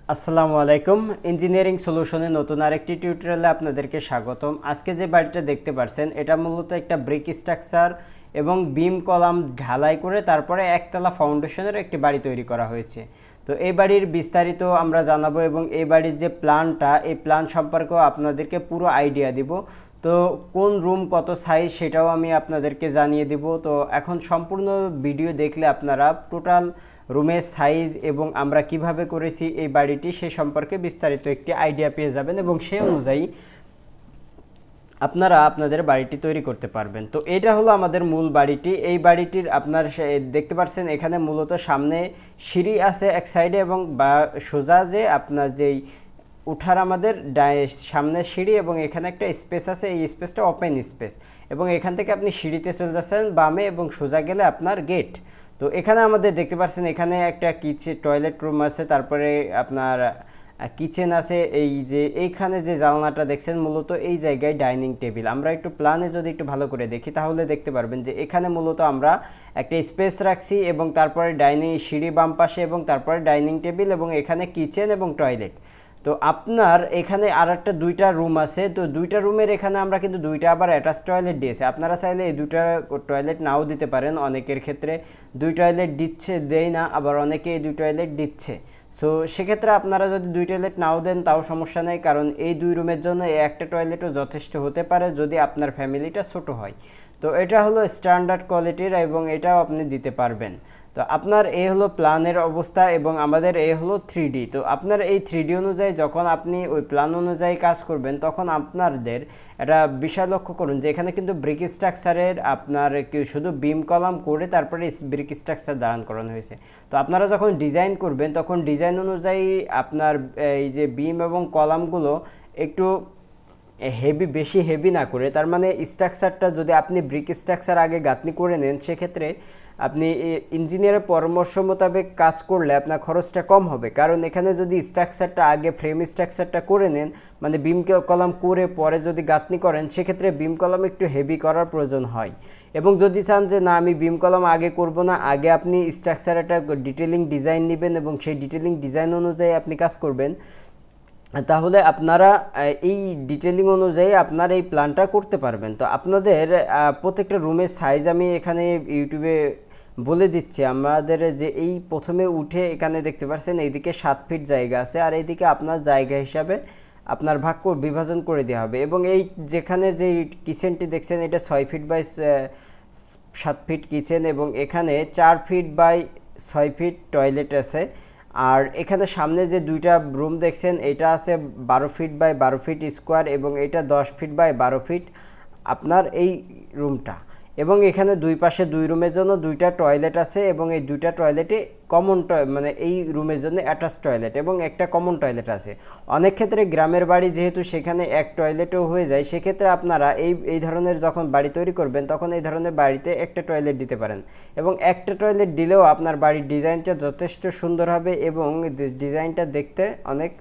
আসসালামু আলাইকুম ইঞ্জিনিয়ারিং সলিউশনে নতুন আরেকটি টিউটোরিয়ালে আপনাদেরকে স্বাগতম। আজকে যে বাড়িটা দেখতে পাচ্ছেন এটা মূলত একটা ব্রিক স্ট্রাকচার এবং বিম কলাম ঢালাই করে তারপরে একতলা ফাউন্ডেশনের একটি বাড়ি তৈরি করা হয়েছে। তো এই বাড়ির বিস্তারিত আমরা জানাবো এবং এই বাড়ির যে প্ল্যানটা এই প্ল্যান সম্পর্কেও আপনাদেরকে পুরো আইডিয়া দিব। তো কোন রুম কত সাইজ সেটাও আমি আপনাদেরকে জানিয়ে দেব। তো এখন সম্পূর্ণ ভিডিও দেখলে আপনারা টোটাল রুমের সাইজ এবং আমরা কিভাবে করেছি এই বাড়িটি সে সম্পর্কে বিস্তারিত একটি আইডিয়া পেয়ে যাবেন এবং সেই অনুযায়ী আপনারা আপনাদের বাড়িটি তৈরি করতে পারবেন। তো এটা হলো আমাদের মূল বাড়িটি। এই বাড়িটির আপনার দেখতে পাচ্ছেন এখানে মূলত সামনে সিঁড়ি আছে এক সাইডে এবং বা সোজা যে আপনার যেই উঠার আমাদের সামনে সিঁড়ি এবং এখানে একটা স্পেস আছে, এই স্পেসটা ওপেন স্পেস এবং এখান থেকে আপনি সিঁড়িতে চলে যাচ্ছেন বামে এবং সোজা গেলে আপনার গেট। তো এখানে আমাদের দেখতে পাচ্ছেন এখানে একটা টয়লেট রুম আছে, তারপরে আপনার কিচেন আছে। এই যে এইখানে যে জানলাটা দেখছেন মূলত এই জায়গায় ডাইনিং টেবিল। আমরা একটু প্ল্যানে যদি একটু ভালো করে দেখি তাহলে দেখতে পারবেন যে এখানে মূলত আমরা একটা স্পেস রাখছি এবং তারপরে সিঁড়ি বাম পাশে এবং তারপরে ডাইনিং টেবিল এবং এখানে কিচেন এবং টয়লেট। তো আপনার এখানে আর একটা দুইটা রুম আছে। তো দুইটা রুমের এখানে আমরা কিন্তু দুইটা আবার অ্যাটাচ টয়লেট দিয়েছি। আপনারা চাইলে এই দুইটা টয়লেট নাও দিতে পারেন, অনেকের ক্ষেত্রে দুই টয়লেট দেয় না, আবার অনেকে এই দুই টয়লেট দিচ্ছে। সো সেক্ষেত্রে আপনারা যদি দুই টয়লেট নাও দেন তাও সমস্যা নেই, কারণ এই দুই রুমের জন্য এই একটা টয়লেটও যথেষ্ট হতে পারে যদি আপনার ফ্যামিলিটা ছোট হয়। তো এটা হলো স্ট্যান্ডার্ড কোয়ালিটির এবং এটাও আপনি দিতে পারবেন। তো আপনার এই হলো প্ল্যানের অবস্থা এবং আমাদের এই হলো 3D। তো আপনার এই 3D অনুযায়ী যখন আপনি ওই প্ল্যান অনুযায়ী কাজ করবেন তখন আপনাদের একটা বিষয় লক্ষ্য করুন যে এখানে কিন্তু ব্রিক স্ট্রাকচারের আপনার শুধু বিম কলাম করে তারপরে ব্রিক স্ট্রাকচার দাঁড়ান করানো হয়েছে। তো আপনারা যখন ডিজাইন করবেন তখন ডিজাইন অনুযায়ী আপনার এই যে বিম এবং কলামগুলো একটু বেশি হেভি না করে, তার মানে স্ট্রাকচারটা যদি আপনি ব্রিক স্ট্রাকচার আগে গাঁথনি করে নেন সেক্ষেত্রে আপনি ইঞ্জিনিয়ারের পরামর্শ মোতাবেক কাজ করলে আপনার খরচটা কম হবে। কারণ এখানে যদি স্ট্রাকচারটা আগে ফ্রেম স্ট্রাকচারটা করে নেন, মানে বিম কলাম করে পরে যদি গাঁথনি করেন সেক্ষেত্রে বিম কলাম একটু হেভি করার প্রয়োজন হয়। এবং যদি চান যে না আমি বিম কলাম আগে করব না, আগে আপনি স্ট্রাকচার একটা ডিটেলিং ডিজাইন নেবেন এবং সেই ডিটেলিং ডিজাইন অনুযায়ী আপনি কাজ করবেন, তাহলে আপনারা এই ডিটেলিং অনুযায়ী আপনার এই প্ল্যানটা করতে পারবেন। তো আপনাদের প্রত্যেকটা রুমের সাইজ আমি এখানে ইউটিউবে বলে দিচ্ছি। আমাদের যে এই প্রথমে উঠে এখানে দেখতে পাচ্ছেন এইদিকে 7 ফিট জায়গা আছে আর এইদিকে আপনার জায়গা হিসাবে আপনার বিভাজন করে দেওয়া হবে। এবং এই যেখানে যে কিচেনটি দেখছেন এটা 6 ফিট বাই 7 ফিট কিচেন এবং এখানে 4 ফিট বাই 6 ফিট টয়লেট আছে। আর এখানে সামনে যে দুইটা রুম দেখছেন এটা আছে 12 ফিট বাই 12 ফিট স্কোয়ার এবং এটা 10 ফিট বাই 12 ফিট আপনার এই রুমটা। এবং এখানে দুই পাশে দুই রুমের জন্য দুইটা টয়লেট আছে এবং এই দুইটা টয়লেটে কমন মানে এই রুমের জন্য অ্যাটাচ টয়লেট এবং একটা কমন টয়লেট আছে। অনেক ক্ষেত্রে গ্রামের বাড়ি যেহেতু সেখানে এক টয়লেটও হয়ে যায়, সেক্ষেত্রে আপনারা এই ধরনের যখন বাড়ি তৈরি করবেন তখন এই ধরনের বাড়িতে একটা টয়লেট দিতে পারেন এবং একটা টয়লেট দিলেও আপনার বাড়ির ডিজাইনটা যথেষ্ট সুন্দর হবে এবং ডিজাইনটা দেখতে অনেক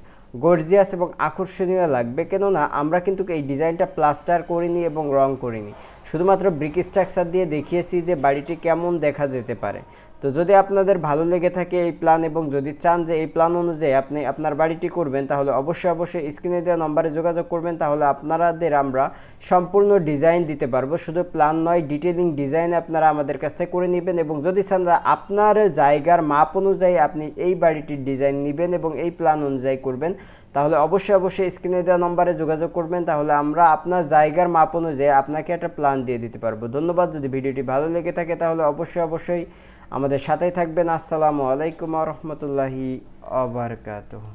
গর্জিয়াস এবং আকর্ষণীয় লাগবে। কেননা আমরা কিন্তু এই ডিজাইনটা প্লাস্টার করিনি এবং রং করিনি, শুধুমাত্র ব্রিক স্ট্রাকচার দিয়ে দেখিয়েছি যে বাড়িটি কেমন দেখা যেতে পারে। তো যদি আপনাদের ভালো লেগে থাকে এই প্ল্যান এবং যদি চান যে এই প্ল্যান অনুযায়ী আপনি আপনার বাড়িটি করবেন তাহলে অবশ্যই স্ক্রিনে দেওয়া নম্বরে যোগাযোগ করবেন, তাহলে আপনাদের আমরা সম্পূর্ণ ডিজাইন দিতে পারবো। শুধু প্ল্যান নয়, ডিটেলিং ডিজাইন আপনারা আমাদের কাছ থেকে করে নেবেন এবং যদি চান আপনার জায়গার মাপ অনুযায়ী আপনি এই বাড়িটির ডিজাইন নেবেন এবং এই প্ল্যান অনুযায়ী করবেন তাহলে অবশ্যই স্ক্রিনে দেওয়া নম্বরে যোগাযোগ করবেন, তাহলে আমরা আপনার জায়গার মাপ অনুযায়ী আপনাকে একটা প্ল্যান দিয়ে দিতে পারবো। ধন্যবাদ। যদি ভিডিওটি ভালো লেগে থাকে তাহলে অবশ্যই আমাদের সাথেই থাকবেন। আসসালামু আলাইকুম ওয়া রাহমাতুল্লাহি ওয়া বারাকাতুহু।